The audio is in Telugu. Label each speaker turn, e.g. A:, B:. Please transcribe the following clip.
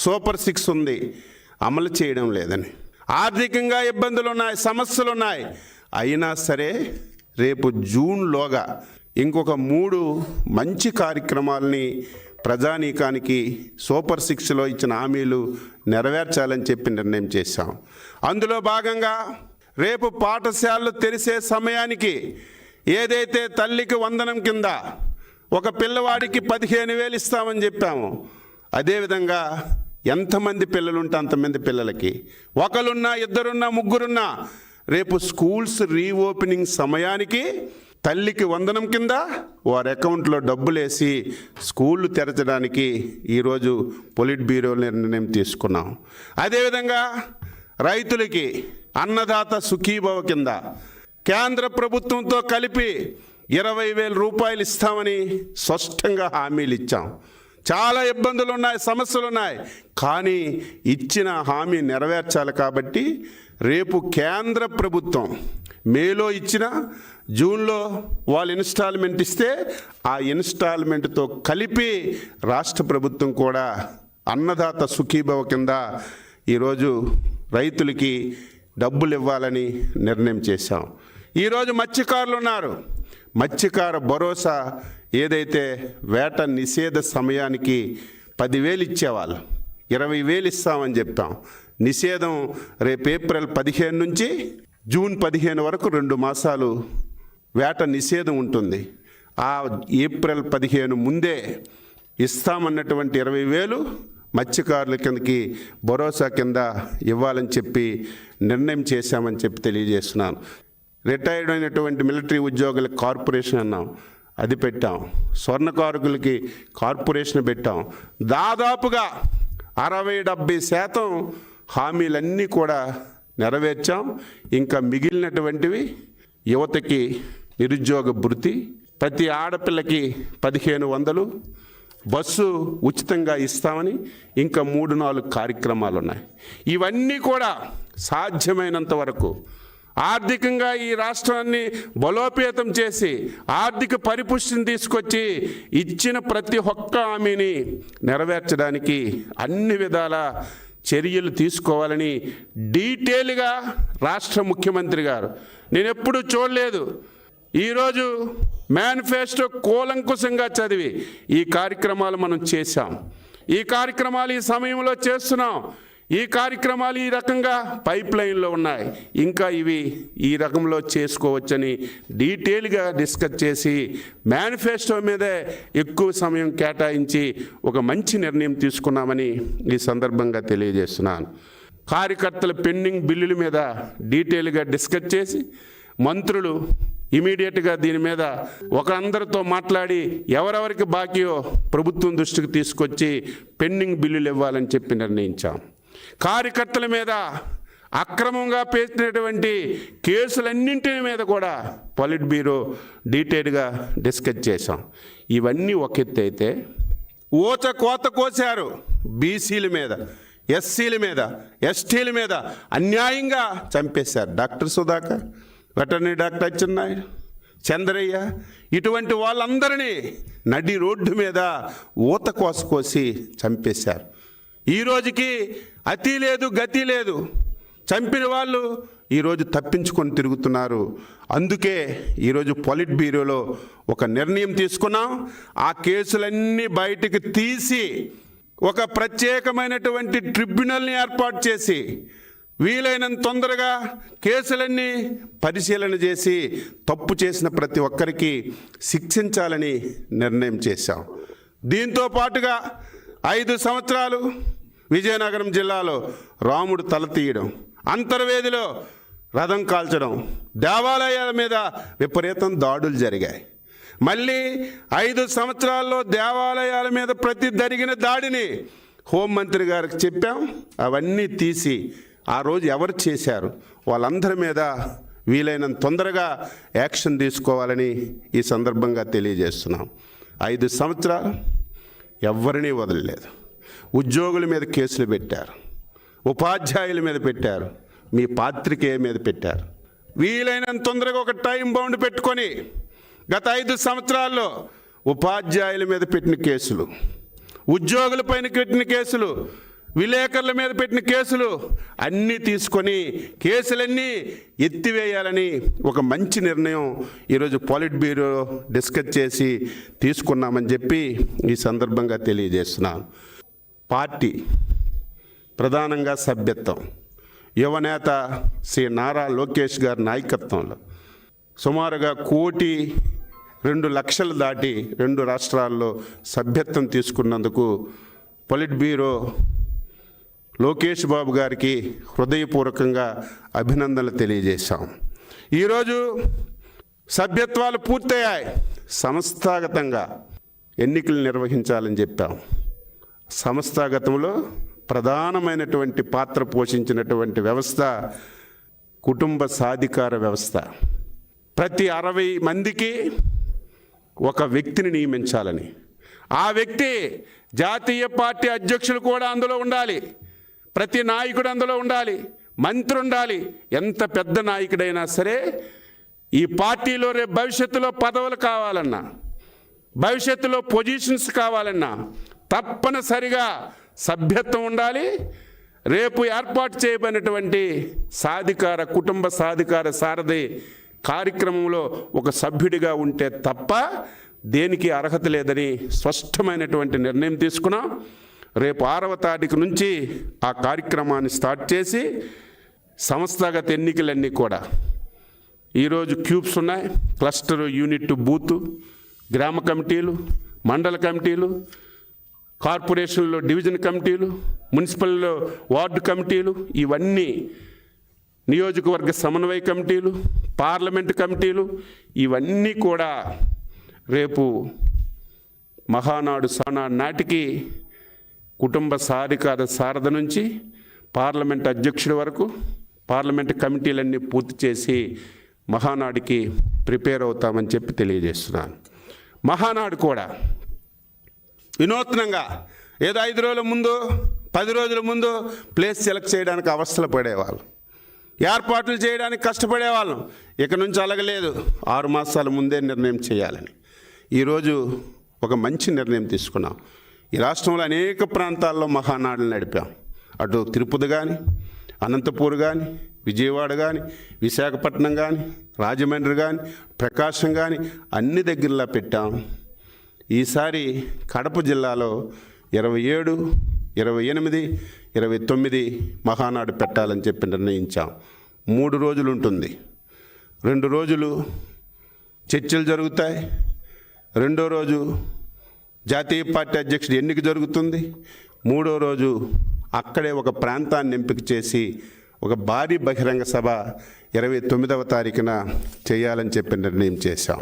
A: సూపర్ 6 ఉంది, అమలు చేయడం లేదని. ఆర్థికంగా ఇబ్బందులు ఉన్నాయి, సమస్యలు ఉన్నాయి. అయినా సరే రేపు జూన్లోగా ఇంకొక 3 మంచి కార్యక్రమాలని ప్రజానీకానికి సూపర్ 6లో ఇచ్చిన హామీలు నెరవేర్చాలని చెప్పి నిర్ణయం చేశాం. అందులో భాగంగా రేపు పాఠశాలలు తెరిసే సమయానికి ఏదైతే తల్లికి వందనం కింద ఒక పిల్లవాడికి 15,000 ఇస్తామని చెప్పాము, అదేవిధంగా ఎంతమంది పిల్లలు ఉంటే అంతమంది పిల్లలకి, ఒకరున్నా, ఇద్దరున్నా, ముగ్గురున్నా, రేపు స్కూల్స్ రీఓపెనింగ్ సమయానికి తల్లికి వందనం కింద వారి అకౌంట్లో డబ్బులు వేసి స్కూళ్ళు తెరచడానికి ఈరోజు పొలిట్ బ్యూరో నిర్ణయం తీసుకున్నాం. అదేవిధంగా రైతులకి అన్నదాత సుఖీభవ కింద కేంద్ర ప్రభుత్వంతో కలిపి 20,000 రూపాయలు ఇస్తామని స్పష్టంగా హామీలు ఇచ్చాం. చాలా ఇబ్బందులు ఉన్నాయి, సమస్యలు ఉన్నాయి, కానీ ఇచ్చిన హామీ నెరవేర్చాలి. కాబట్టి రేపు కేంద్ర ప్రభుత్వం మేలో ఇచ్చిన, జూన్లో వాళ్ళు ఇన్స్టాల్మెంట్ ఇస్తే ఆ ఇన్స్టాల్మెంట్తో కలిపి రాష్ట్ర ప్రభుత్వం కూడా అన్నదాత సుఖీభవ కింద ఈరోజు రైతులకి డబ్బులు ఇవ్వాలని నిర్ణయం చేశాం. ఈరోజు మత్స్యకారులు ఉన్నారు, మత్స్యకార భరోసా ఏదైతే వేట నిషేధ సమయానికి 10,000 ఇచ్చేవాళ్ళు 20,000 ఇస్తామని చెప్పాం. నిషేధం రేపు ఏప్రిల్ 15 నుంచి జూన్ 15 వరకు 2 మాసాలు వేట నిషేధం ఉంటుంది. ఆ ఏప్రిల్ 15 ముందే ఇస్తామన్నటువంటి 20,000 మత్స్యకారుల కిందకి భరోసా కింద ఇవ్వాలని చెప్పి నిర్ణయం చేశామని చెప్పి తెలియజేస్తున్నాను. రిటైర్డ్ అయినటువంటి మిలిటరీ ఉద్యోగులకు కార్పొరేషన్ అన్నాం, అది పెట్టాం. స్వర్ణకారుకులకి కార్పొరేషన్ పెట్టాం. దాదాపుగా 60-70% హామీలన్నీ కూడా నెరవేర్చాం. ఇంకా మిగిలినటువంటివి యువతకి నిరుద్యోగ భృతి, ప్రతి ఆడపిల్లకి 1,500, బస్సు ఉచితంగా ఇస్తామని ఇంకా 3-4 కార్యక్రమాలు ఉన్నాయి. ఇవన్నీ కూడా సాధ్యమైనంత వరకు ఆర్థికంగా ఈ రాష్ట్రాన్ని బలోపేతం చేసి ఆర్థిక పరిపుష్టిని తీసుకొచ్చి ఇచ్చిన ప్రతి ఒక్క హామీని నెరవేర్చడానికి అన్ని విధాల చర్యలు తీసుకోవాలని డీటెయిల్గా రాష్ట్ర ముఖ్యమంత్రి గారు, నేను ఎప్పుడూ చూడలేదు, ఈరోజు మేనిఫెస్టో కూలంకుశంగా చదివి ఈ కార్యక్రమాలు మనం చేశాం. ఈ కార్యక్రమాలు ఈ సమయంలో చేస్తున్నాం. ఈ కార్యక్రమాలు ఈ రకంగా పైప్ లైన్లో ఉన్నాయి, ఇంకా ఇవి ఈ రకంలో చేసుకోవచ్చని డీటెయిల్గా డిస్కస్ చేసి మేనిఫెస్టో మీదే ఎక్కువ సమయం కేటాయించి ఒక మంచి నిర్ణయం తీసుకున్నామని ఈ సందర్భంగా తెలియజేస్తున్నాను. కార్యకర్తల పెండింగ్ బిల్లుల మీద డీటెయిల్గా డిస్కస్ చేసి మంత్రులు ఇమీడియట్గా దీని మీద అందరితో మాట్లాడి ఎవరెవరికి బాకీయో ప్రభుత్వం దృష్టికి తీసుకొచ్చి పెండింగ్ బిల్లులు ఇవ్వాలని చెప్పి నిర్ణయించాం. కార్యకర్తల మీద అక్రమంగా పెట్టినటువంటి కేసులన్నింటి మీద కూడా పొలిట్ బ్యూరో డీటెయిల్గా డిస్కస్ చేశాం. ఇవన్నీ ఒక ఎత్తు అయితే ఊచ కోత కోసారు బీసీల మీద, ఎస్సీల మీద, ఎస్టీల మీద అన్యాయంగా చంపేశారు. Doctor Sudhakar, veterinary doctor Atchannaidu, Chandraiah, ఇటువంటి వాళ్ళందరినీ నడి రోడ్డు మీద ఊత కోసి చంపేశారు. ఈ రోజుకి అతి లేదు, గతి లేదు. చంపిన వాళ్ళు ఈరోజు తప్పించుకొని తిరుగుతున్నారు. అందుకే ఈరోజు పొలిట్ బ్యూరోలో ఒక నిర్ణయం తీసుకున్నాం. ఆ కేసులన్నీ బయటికి తీసి ఒక ప్రత్యేకమైనటువంటి ట్రిబ్యునల్ని ఏర్పాటు చేసి వీలైనంత తొందరగా కేసులన్నీ పరిశీలన చేసి తప్పు చేసిన ప్రతి ఒక్కరికి శిక్షించాలని నిర్ణయం చేశాం. దీంతో పాటుగా 5 సంవత్సరాలు విజయనగరం జిల్లాలో రాముడు తల తీయడం, అంతర్వేదిలో రథం కాల్చడం, దేవాలయాల మీద విపరీతం దాడులు జరిగాయి. మళ్ళీ 5 సంవత్సరాల్లో దేవాలయాల మీద ప్రతి జరిగిన దాడిని హోంమంత్రి గారికి చెప్పాం. అవన్నీ తీసి ఆ రోజు ఎవరు చేశారు వాళ్ళందరి మీద వీలైనంత తొందరగా యాక్షన్ తీసుకోవాలని ఈ సందర్భంగా తెలియజేస్తున్నాం. 5 సంవత్సరాలు ఎవరినీ వదలలేదు. ఉద్యోగుల మీద కేసులు పెట్టారు, ఉపాధ్యాయుల మీద పెట్టారు, మీ పాత్రికేయ మీద పెట్టారు. వీలైనంత తొందరగా ఒక టైం బౌండ్ పెట్టుకొని గత 5 సంవత్సరాల్లో ఉపాధ్యాయుల మీద పెట్టిన కేసులు, ఉద్యోగులపైన పెట్టిన కేసులు విలేకరుల మీద పెట్టిన కేసులు అన్నీ తీసుకొని కేసులన్నీ ఎత్తివేయాలని ఒక మంచి నిర్ణయం ఈరోజు పాలిట్ బ్యూరో డిస్కస్ చేసి తీసుకున్నామని చెప్పి ఈ సందర్భంగా తెలియజేస్తున్నాను. పార్టీ ప్రధానంగా సభ్యత్వం యువనేత శ్రీ నారా లోకేష్ గారి నాయకత్వంలో సుమారుగా 1,02,00,000 దాటి 2 రాష్ట్రాల్లో సభ్యత్వం తీసుకున్నందుకు పొలిట్ బ్యూరో లోకేష్ బాబు గారికి హృదయపూర్వకంగా అభినందనలు తెలియజేశాం. ఈరోజు సభ్యత్వాలు పూర్తయ్యాయి. సంస్థాగతంగా ఎన్నికలు నిర్వహించాలని చెప్పాం. సంస్థాగతంలో ప్రధానమైనటువంటి పాత్ర పోషించినటువంటి వ్యవస్థ కుటుంబ సాధికార వ్యవస్థ. ప్రతి 60 మందికి ఒక వ్యక్తిని నియమించాలని, ఆ వ్యక్తి జాతీయ పార్టీ అధ్యక్షులు కూడా అందులో ఉండాలి, ప్రతి నాయకుడు అందులో ఉండాలి, మంత్రి ఉండాలి. ఎంత పెద్ద నాయకుడైనా సరే ఈ పార్టీలో రేపు భవిష్యత్తులో పదవులు కావాలన్నా, భవిష్యత్తులో పొజిషన్స్ కావాలన్నా తప్పనిసరిగా సభ్యత్వం ఉండాలి. రేపు ఏర్పాటు చేయబడినటువంటి సాధికార కుటుంబ సాధికార సారథి కార్యక్రమంలో ఒక సభ్యుడిగా ఉంటే తప్ప దేనికి అర్హత లేదని స్పష్టమైనటువంటి నిర్ణయం తీసుకున్నాం. రేపు 6వ తారీఖు నుంచి ఆ కార్యక్రమాన్ని స్టార్ట్ చేసి సంస్థాగత ఎన్నికలన్నీ కూడా ఈరోజు క్యూబ్స్ ఉన్నాయి. క్లస్టర్, యూనిట్, బూతు, గ్రామ కమిటీలు, మండల కమిటీలు, కార్పొరేషన్లో డివిజన్ కమిటీలు, మున్సిపల్లో వార్డు కమిటీలు, ఇవన్నీ నియోజకవర్గ సమన్వయ కమిటీలు, పార్లమెంటు కమిటీలు, ఇవన్నీ కూడా రేపు మహానాడు నాటికి కుటుంబ సాధికార సారథి నుంచి పార్లమెంట్ అధ్యక్షుడి వరకు పార్లమెంట్ కమిటీలన్నీ పూర్తి చేసి మహానాడుకి ప్రిపేర్ అవుతామని చెప్పి తెలియజేస్తున్నాను. మహానాడు కూడా వినూత్నంగా ఏదో 5 రోజుల ముందు 10 రోజుల ముందు ప్లేస్ సెలెక్ట్ చేయడానికి అవస్థలు పడేవాళ్ళు, ఏర్పాట్లు చేయడానికి కష్టపడేవాళ్ళం. ఇక నుంచి అలగలేదు, 6 మాసాల ముందే నిర్ణయం చేయాలని. ఈరోజు ఒక మంచి నిర్ణయం తీసుకున్నాం. ఈ రాష్ట్రంలో అనేక ప్రాంతాల్లో మహానాడులు నడిపాం. అటు తిరుపతి కానీ, అనంతపూర్ కానీ, విజయవాడ కానీ, విశాఖపట్నం కానీ, రాజమండ్రి కానీ, ప్రకాశం కానీ అన్ని దగ్గరలా పెట్టాం. ఈసారి కడప జిల్లాలో 27, 28, 29 మహానాడు పెట్టాలని చెప్పి నిర్ణయించాం. 3 రోజులు ఉంటుంది. 2 రోజులు చర్చలు జరుగుతాయి. 2వ రోజు జాతీయ పార్టీ అధ్యక్షుడు ఎన్నిక జరుగుతుంది. 3వ రోజు అక్కడే ఒక ప్రాంతాన్ని ఎంపిక చేసి ఒక భారీ బహిరంగ సభ 29వ తారీఖున చేయాలని చెప్పి నిర్ణయం చేశాం.